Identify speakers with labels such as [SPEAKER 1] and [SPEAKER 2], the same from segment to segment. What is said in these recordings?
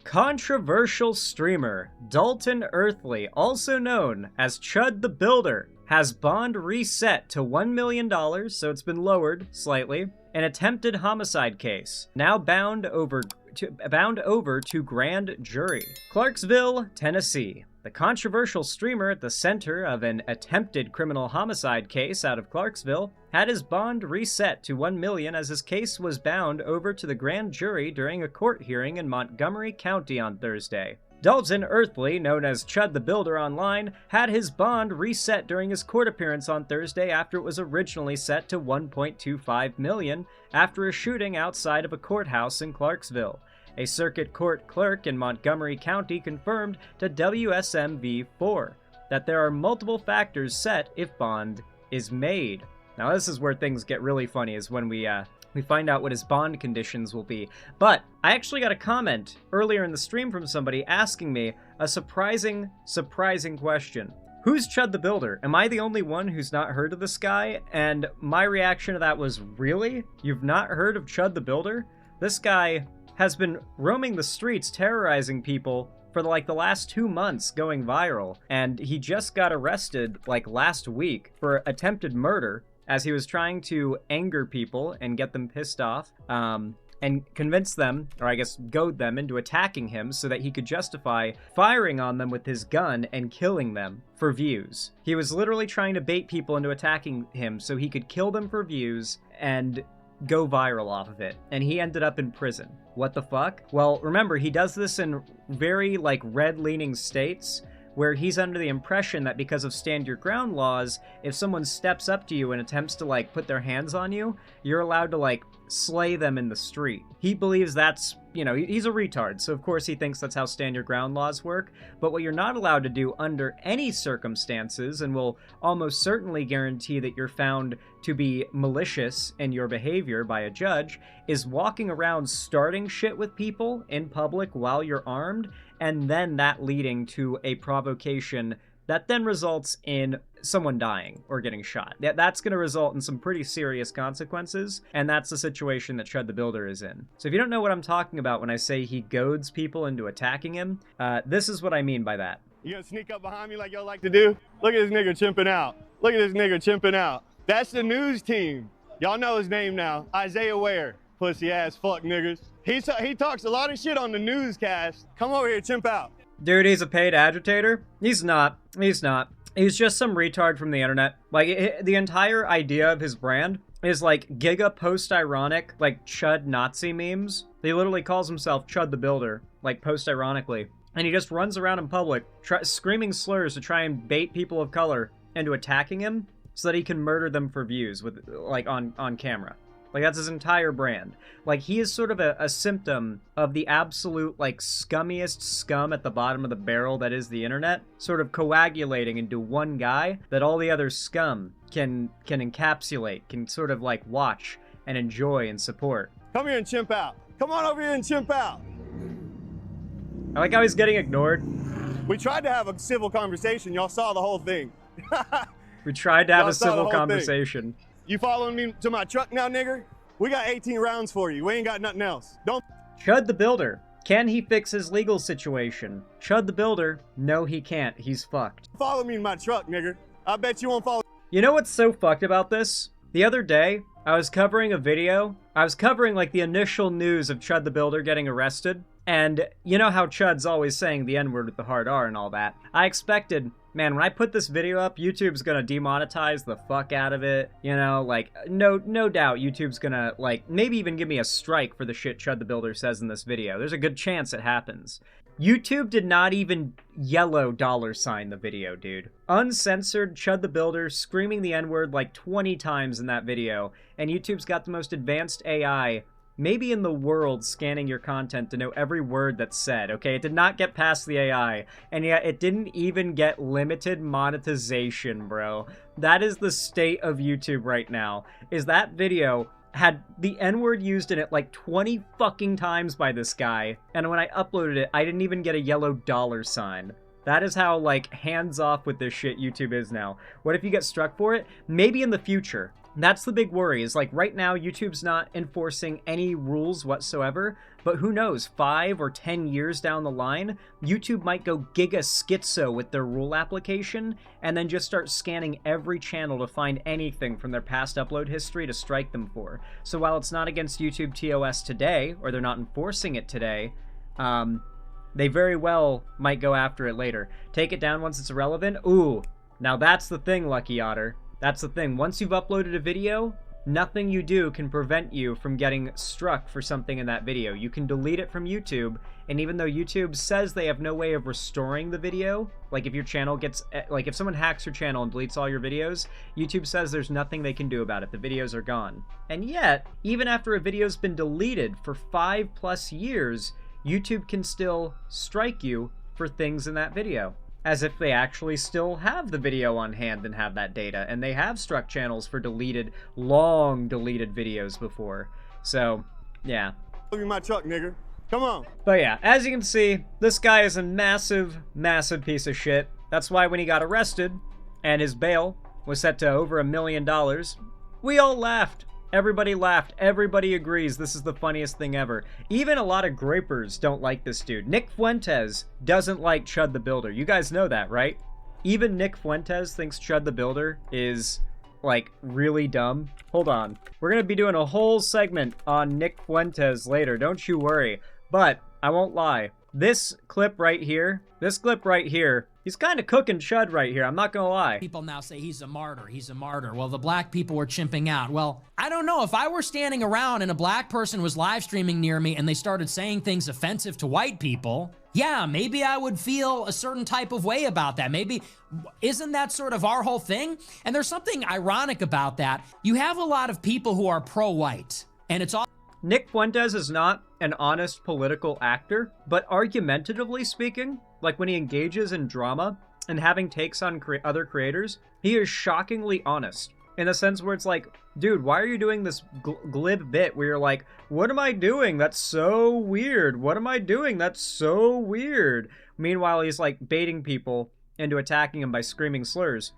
[SPEAKER 1] Controversial streamer Dalton Earthly, also known as ChudTheBuilder, has bond reset to $1 million, so it's been lowered slightly. An attempted homicide case, now bound over to grand jury. Clarksville, Tennessee. The controversial streamer at the center of an attempted criminal homicide case out of Clarksville had his bond reset to $1 million as his case was bound over to the grand jury during a court hearing in Montgomery County on Thursday. Dalton Earthly, known as ChudTheBuilder online, had his bond reset during his court appearance on Thursday after it was originally set to $1.25 million after a shooting outside of a courthouse in Clarksville. A circuit court clerk in Montgomery County confirmed to WSMV4 that there are multiple factors set if bond is made. Now this is where things get really funny, is when we find out what his bond conditions will be. But I actually got a comment earlier in the stream from somebody asking me a surprising question. Who's ChudTheBuilder? Am I the only one who's not heard of this guy? And my reaction to that was, really? You've not heard of ChudTheBuilder? This guy has been roaming the streets terrorizing people for the last 2 months, going viral. And he just got arrested last week for attempted murder as he was trying to anger people and get them pissed off, and convince them, or I guess goad them into attacking him so that he could justify firing on them with his gun and killing them for views. He was literally trying to bait people into attacking him so he could kill them for views and go viral off of it, and he ended up in prison. What the fuck? Well, remember, he does this in very red-leaning states where he's under the impression that because of stand your ground laws, if someone steps up to you and attempts to put their hands on you, you're allowed to slay them in the street. He believes that's, he's a retard, so of course he thinks that's how stand your ground laws work. But what you're not allowed to do under any circumstances, and will almost certainly guarantee that you're found to be malicious in your behavior by a judge, is walking around starting shit with people in public while you're armed, and then that leading to a provocation that then results in someone dying or getting shot. That's going to result in some pretty serious consequences, and that's the situation that ChudTheBuilder is in. So if you don't know what I'm talking about when I say he goads people into attacking him, this is what I mean by that.
[SPEAKER 2] You gonna sneak up behind me like y'all like to do? Look at this nigga chimping out. Look at this nigga chimping out. That's the news team. Y'all know his name now. Isaiah Ware. Pussy ass fuck niggas. He talks a lot of shit on the newscast. Come over here, chimp out.
[SPEAKER 1] Dude, he's a paid agitator? He's not. He's not. He's just some retard from the internet. The entire idea of his brand is giga post-ironic, chud Nazi memes. He literally calls himself ChudTheBuilder, post-ironically. And he just runs around in public, screaming slurs to try and bait people of color into attacking him so that he can murder them for views with, on camera. That's his entire brand. He is sort of a symptom of the absolute, scummiest scum at the bottom of the barrel that is the internet, sort of coagulating into one guy that all the other scum can encapsulate, can sort of, watch and enjoy and support.
[SPEAKER 2] Come here and chimp out. Come on over here and chimp out.
[SPEAKER 1] I like how he's getting ignored.
[SPEAKER 2] We tried to have a civil conversation. Y'all saw the whole thing.
[SPEAKER 1] We tried to have a civil conversation.
[SPEAKER 2] You following me to my truck now, nigger? We got 18 rounds for you. We ain't got nothing else. Don't.
[SPEAKER 1] ChudTheBuilder. Can he fix his legal situation? ChudTheBuilder. No, he can't. He's fucked.
[SPEAKER 2] Follow me in my truck, nigger. I bet you won't follow.
[SPEAKER 1] You know what's so fucked about this? The other day, I was covering a video. I was covering the initial news of ChudTheBuilder getting arrested. And you know how Chud's always saying the N-word with the hard R and all that. I expected, man, when I put this video up, YouTube's gonna demonetize the fuck out of it. No doubt YouTube's gonna, maybe even give me a strike for the shit ChudTheBuilder says in this video. There's a good chance it happens. YouTube did not even yellow $ the video, dude. Uncensored ChudTheBuilder screaming the N-word 20 times in that video, and YouTube's got the most advanced AI maybe in the world scanning your content to know every word that's said, okay? It did not get past the AI, and yet it didn't even get limited monetization, bro. That is the state of YouTube right now, is that video had the N-word used in it 20 fucking times by this guy, and when I uploaded it, I didn't even get a yellow $. That is how, hands off with this shit YouTube is now. What if you get struck for it? Maybe in the future. That's the big worry, is like right now YouTube's not enforcing any rules whatsoever, but who knows, 5 or 10 years down the line, YouTube might go giga schizo with their rule application and then just start scanning every channel to find anything from their past upload history to strike them for. So while it's not against YouTube TOS today, or they're not enforcing it today, they very well might go after it later. Take it down once it's irrelevant? Ooh, now that's the thing, Lucky Otter. That's the thing. Once you've uploaded a video, nothing you do can prevent you from getting struck for something in that video. You can delete it from YouTube, and even though YouTube says they have no way of restoring the video, like if your channel gets, like if someone hacks your channel and deletes all your videos, YouTube says there's nothing they can do about it. The videos are gone. And yet, even after a video's been deleted for 5+ years, YouTube can still strike you for things in that video, as if they actually still have the video on hand and have that data, and they have struck channels for deleted, long deleted videos before. So, yeah.
[SPEAKER 2] Look at my truck, nigga. Come on.
[SPEAKER 1] But yeah, as you can see, this guy is a massive, massive piece of shit. That's why when he got arrested, and his bail was set to over $1 million, we all laughed. Everybody laughed. Everybody agrees this is the funniest thing ever. Even a lot of grapers don't like this dude. Nick Fuentes doesn't like ChudTheBuilder. You guys know that, right? Even Nick Fuentes thinks ChudTheBuilder is, like, really dumb. Hold on. We're gonna be doing a whole segment on Nick Fuentes later, don't you worry. But, I won't lie. This clip right here, he's kind of cooking Chud right here, I'm not gonna lie.
[SPEAKER 3] People now say he's a martyr, Well, the black people were chimping out. Well, I don't know. If I were standing around and a black person was live streaming near me and they started saying things offensive to white people, yeah, maybe I would feel a certain type of way about that. Maybe, isn't that sort of our whole thing? And there's something ironic about that. You have a lot of people who are pro-white, and it's all...
[SPEAKER 1] Nick Fuentes is not an honest political actor, but argumentatively speaking, like when he engages in drama and having takes on other creators, he is shockingly honest. In the sense where it's like, dude, why are you doing this glib bit where you're like, what am I doing? That's so weird. What am I doing? That's so weird. Meanwhile, he's like baiting people into attacking him by screaming slurs.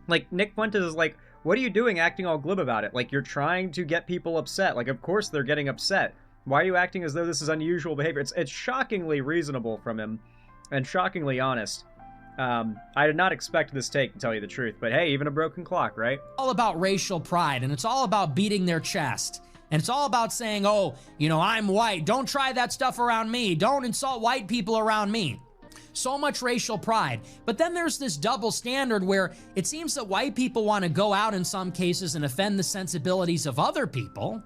[SPEAKER 1] Like, Nick Fuentes is like, what are you doing acting all glib about it? Like, you're trying to get people upset. Like, of course they're getting upset. Why are you acting as though this is unusual behavior? It's shockingly reasonable from him and shockingly honest. I did not expect this take, to tell you the truth, but hey, even a broken clock, right?
[SPEAKER 3] All about racial pride, and it's all about beating their chest. And it's all about saying, oh, you know, I'm white. Don't try that stuff around me. Don't insult white people around me. So much racial pride. But then there's this double standard where it seems that white people want to go out in some cases and offend the sensibilities of other people.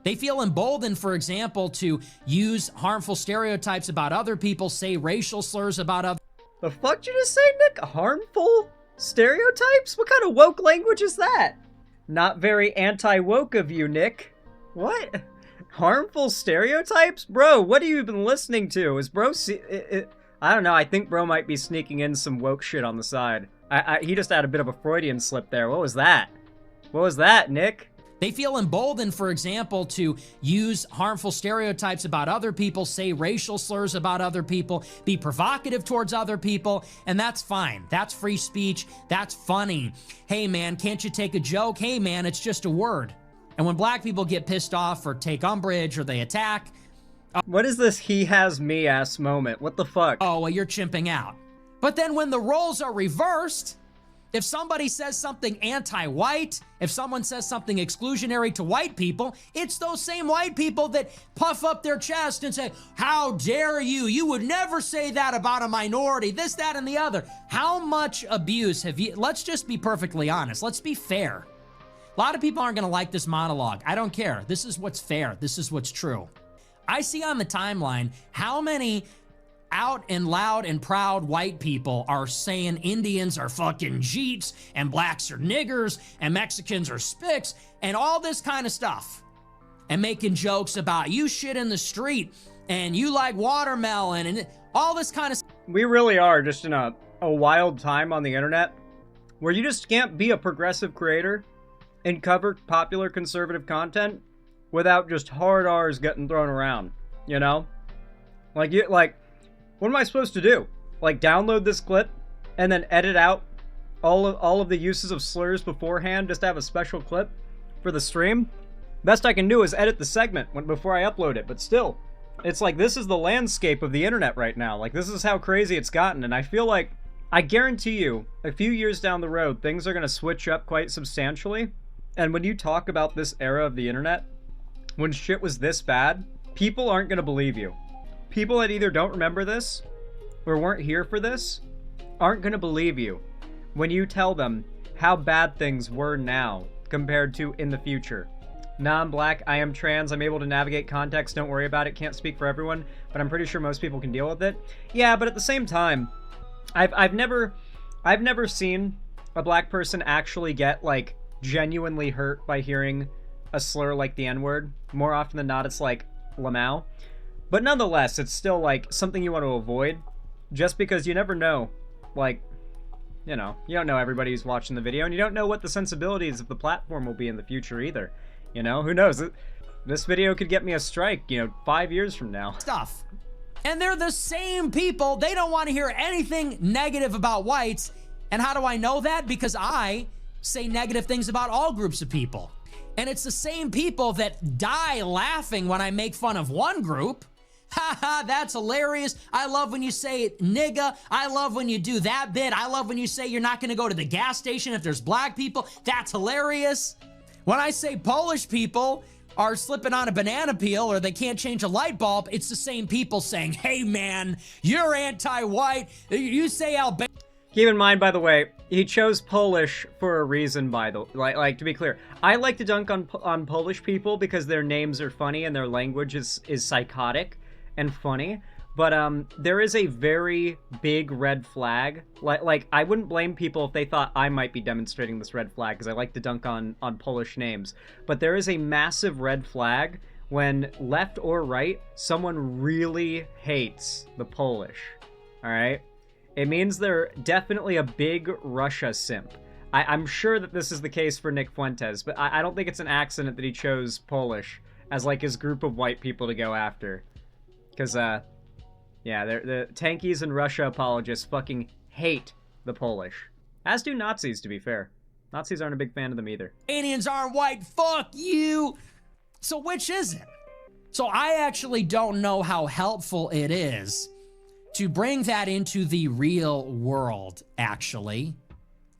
[SPEAKER 3] They feel emboldened, for example, to use harmful stereotypes about other people, say racial slurs about other...
[SPEAKER 1] The fuck did you just say, Nick? Harmful stereotypes? What kind of woke language is that? Not very anti-woke of you, Nick. What? Harmful stereotypes? Bro, what have you been listening to? Is bro... I don't know, I think bro might be sneaking in some woke shit on the side. He just had a bit of a Freudian slip there. What was that? What was that, Nick?
[SPEAKER 3] They feel emboldened, for example, to use harmful stereotypes about other people, say racial slurs about other people, be provocative towards other people, and that's fine. That's free speech. That's funny. Hey, man, can't you take a joke? Hey, man, it's just a word. And when black people get pissed off or take umbrage or they attack...
[SPEAKER 1] What is this he has me ass moment? What the fuck?
[SPEAKER 3] Oh, well, you're chimping out. But then when the roles are reversed, if somebody says something anti-white, if someone says something exclusionary to white people, it's those same white people that puff up their chest and say, how dare you? You would never say that about a minority, this, that, and the other. How much abuse have you... Let's just be perfectly honest. Let's be fair. A lot of people aren't going to like this monologue. I don't care. This is what's fair. This is what's true. I see on the timeline how many out and loud and proud white people are saying Indians are fucking Jeets and blacks are niggers and Mexicans are spics and all this kind of stuff. And making jokes about you shit in the street and you like watermelon and all this kind of stuff.
[SPEAKER 1] We really are just in a wild time on the internet where you just can't be a progressive creator and cover popular conservative content without just hard R's getting thrown around, you know? Like, what am I supposed to do? Like, download this clip and then edit out all of the uses of slurs beforehand just to have a special clip? for the stream. Best I can do is edit the segment before I upload it, but still, it's like this is the landscape of the internet right now. Like, this is how crazy it's gotten, and I feel like, I guarantee you, a few years down the road, things are going to switch up quite substantially. And when you talk about this era of the internet, when shit was this bad, people aren't going to believe you. People that either don't remember this or weren't here for this aren't going to believe you when you tell them how bad things were now compared to in the future. Nah, I'm black, I am trans, I'm able to navigate context, don't worry about it, can't speak for everyone, but I'm pretty sure most people can deal with it. Yeah, but at the same time, I've never seen a black person actually get, like, genuinely hurt by hearing a slur like the N-word. More often than not, it's like Lamau. But nonetheless, it's still, like, something you want to avoid, just because you never know, like, you know, you don't know everybody who's watching the video, and you don't know what the sensibilities of the platform will be in the future either. You know, who knows? This video could get me a strike, you know, 5 years from now.
[SPEAKER 3] Stuff. And they're the same people. They don't want to hear anything negative about whites. And how do I know that? Because I say negative things about all groups of people. And it's the same people that die laughing when I make fun of one group. Haha, that's hilarious. I love when you say nigga. I love when you do that bit. I love when you say you're not going to go to the gas station if there's black people. That's hilarious. When I say Polish people are slipping on a banana peel or they can't change a light bulb, it's the same people saying, hey man, you're anti-white. You say Albania.
[SPEAKER 1] Keep in mind, by the way, he chose Polish for a reason, like to be clear. I like to dunk on Polish people because their names are funny and their language is psychotic and funny. But there is a very big red flag. Like I wouldn't blame people if they thought I might be demonstrating this red flag because I like to dunk on Polish names. But there is a massive red flag when left or right, someone really hates the Polish. All right? It means they're definitely a big Russia simp. I'm sure that this is the case for Nick Fuentes, but I don't think it's an accident that he chose Polish as like his group of white people to go after. Because, yeah, the tankies and Russia apologists fucking hate the Polish. As do Nazis, to be fair. Nazis aren't a big fan of them either.
[SPEAKER 3] Aliens aren't white, fuck you! So which is it? So I actually don't know how helpful it is to bring that into the real world, actually.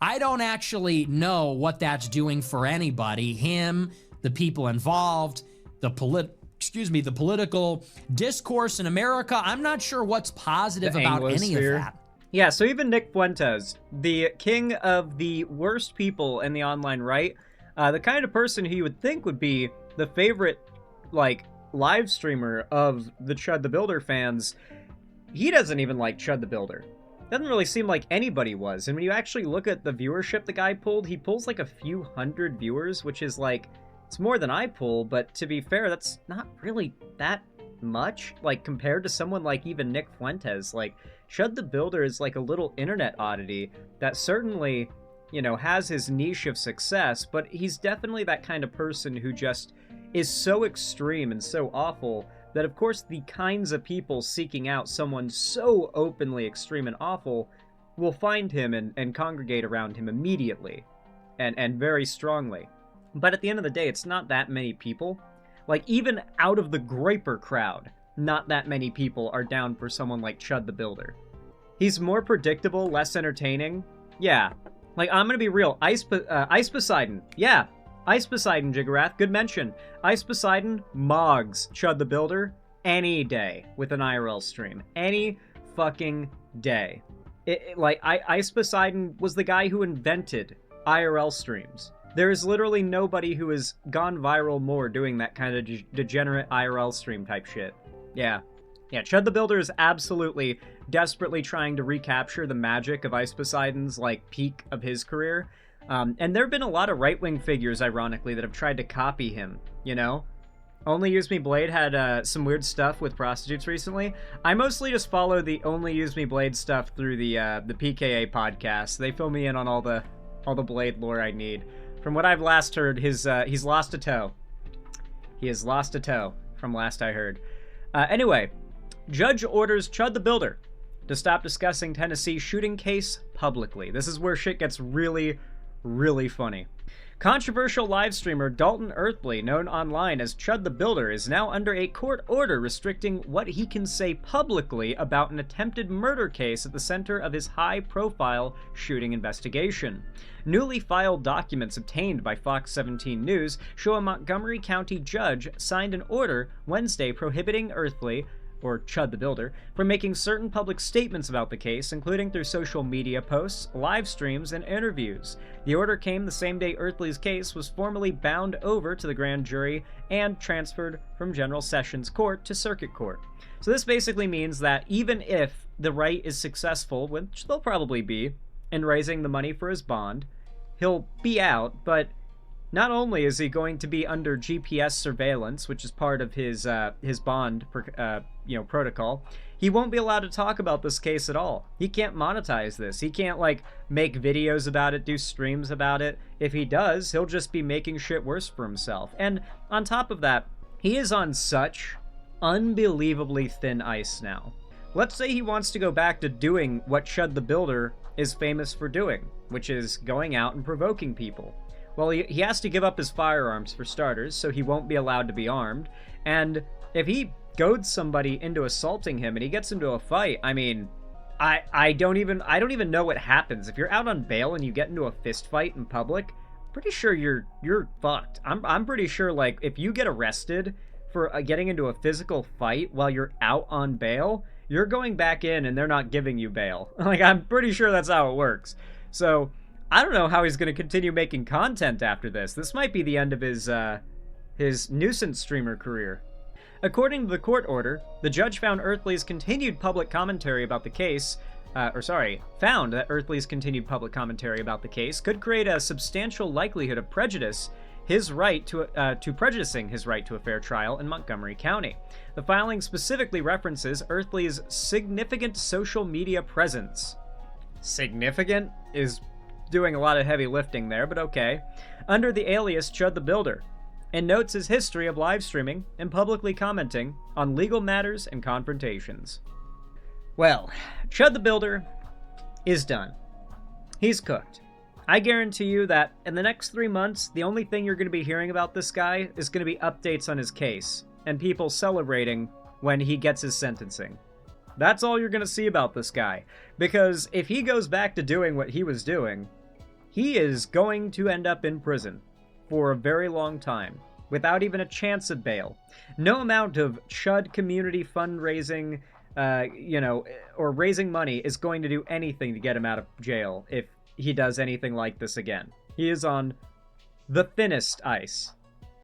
[SPEAKER 3] I don't actually know what that's doing for anybody. Him, the people involved, the political discourse in America. I'm not sure what's positive about any of that.
[SPEAKER 1] Yeah, so even Nick Fuentes, the king of the worst people in the online right, the kind of person who you would think would be the favorite, like, live streamer of the ChudTheBuilder fans, he doesn't even like ChudTheBuilder. Doesn't really seem like anybody was. And when you actually look at the viewership the guy pulled, he pulls like a few hundred viewers, which is like, it's more than I pull, but to be fair, that's not really that much. Like, compared to someone like even Nick Fuentes, like, ChudTheBuilder is like a little internet oddity that certainly, you know, has his niche of success, but he's definitely that kind of person who just is so extreme and so awful that, of course, the kinds of people seeking out someone so openly extreme and awful will find him and congregate around him immediately and very strongly. But at the end of the day, it's not that many people. Like, even out of the Groyper crowd, not that many people are down for someone like ChudTheBuilder. He's more predictable, less entertaining. Yeah. Like, I'm gonna be real. Ice Poseidon. Yeah. Ice Poseidon, Jiggerath. Good mention. Ice Poseidon, Moggs, ChudTheBuilder, any day with an IRL stream. Any fucking day. Ice Poseidon was the guy who invented IRL streams. There is literally nobody who has gone viral more doing that kind of degenerate IRL stream type shit. Yeah. Yeah, ChudTheBuilder is absolutely desperately trying to recapture the magic of Ice Poseidon's, like, peak of his career. And there have been a lot of right-wing figures, ironically, that have tried to copy him, you know? Only Use Me Blade had some weird stuff with prostitutes recently. I mostly just follow the Only Use Me Blade stuff through the PKA podcast. They fill me in on all the Blade lore I need. From what I've last heard, he's lost a toe. He has lost a toe, from last I heard. Anyway, judge orders ChudTheBuilder to stop discussing Tennessee shooting case publicly. This is where shit gets really, really funny. Controversial live streamer Dalton Earthly, known online as ChudTheBuilder, is now under a court order restricting what he can say publicly about an attempted murder case at the center of his high-profile shooting investigation. Newly filed documents obtained by Fox 17 News show a Montgomery County judge signed an order Wednesday prohibiting Earthly, or ChudTheBuilder, from making certain public statements about the case, including through social media posts, live streams, and interviews. The order came the same day Earthly's case was formally bound over to the grand jury and transferred from General Sessions Court to Circuit Court. So this basically means that even if the right is successful, which they'll probably be, in raising the money for his bond, he'll be out, but not only is he going to be under GPS surveillance, which is part of his bond protocol, he won't be allowed to talk about this case at all. He can't monetize this. He can't, make videos about it, do streams about it. If he does, he'll just be making shit worse for himself. And on top of that, he is on such unbelievably thin ice now. Let's say he wants to go back to doing what ChudTheBuilder is famous for doing, which is going out and provoking people. Well, he has to give up his firearms for starters, so he won't be allowed to be armed. And if he goads somebody into assaulting him and he gets into a fight, I mean, I don't even know what happens. If you're out on bail and you get into a fist fight in public, pretty sure you're fucked. I'm pretty sure, if you get arrested for getting into a physical fight while you're out on bail, you're going back in and they're not giving you bail. I'm pretty sure that's how it works. So I don't know how he's going to continue making content after this. This might be the end of his nuisance streamer career. According to the court order, the judge found Earthly's continued public commentary about the case, found that Earthly's continued public commentary about the case could create a substantial likelihood of prejudicing his right to a fair trial in Montgomery County. The filing specifically references Earthly's significant social media presence. Significant is doing a lot of heavy lifting there, but okay. Under the alias ChudTheBuilder, and notes his history of live streaming and publicly commenting on legal matters and confrontations. Well, ChudTheBuilder is done. He's cooked. I guarantee you that in the next 3 months, the only thing you're going to be hearing about this guy is going to be updates on his case, and people celebrating when he gets his sentencing. That's all you're going to see about this guy, because if he goes back to doing what he was doing, he is going to end up in prison for a very long time, without even a chance of bail. No amount of Chud community fundraising, or raising money is going to do anything to get him out of jail if he does anything like this again. He is on the thinnest ice.